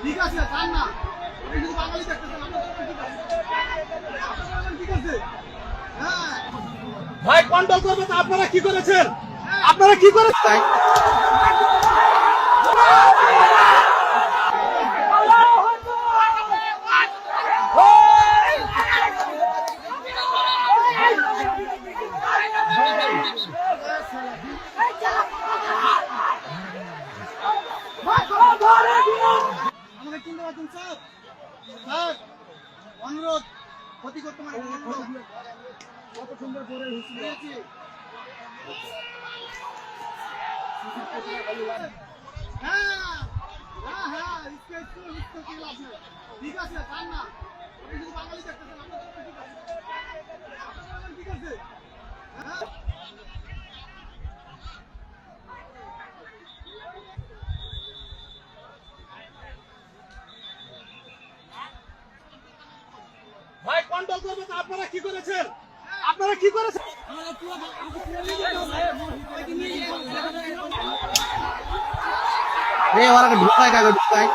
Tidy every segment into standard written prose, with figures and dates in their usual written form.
ঠিক আছে জান না আপনি যদি বাঙালি দেখতেছেন আপনাদের ঠিক আছে হ্যাঁ ভাই কন্ট্রোল করবেন আপনারা কি করেছেন আপনারা কি করেছেন আমাকে চিনতে পারছেন স্যার স্যার অনুরোধ ক্ষতি করতে পারেন কত সুন্দর করে দিয়েছি হ্যাঁ হ্যাঁ হ্যাঁ ঠিক আছে জান না আপনি যদি বাঙালি দেখতেছেন আপনাদের ঠিক আছে হ্যাঁ ভাই কন্ট্রোল করবেন আপনারা কি করেছেন আপনারা কি করেছেন রে ওরা ঢুকায় কাগজ ঢুকায়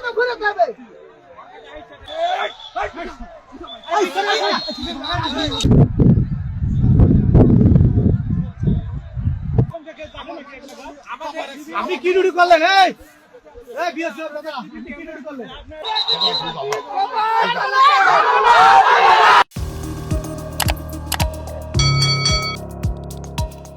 তো ঘুরে যাবে আপনি কি ডিউটি করলেন এই বিএসএফ দাদা আপনি কি ডিউটি করলেন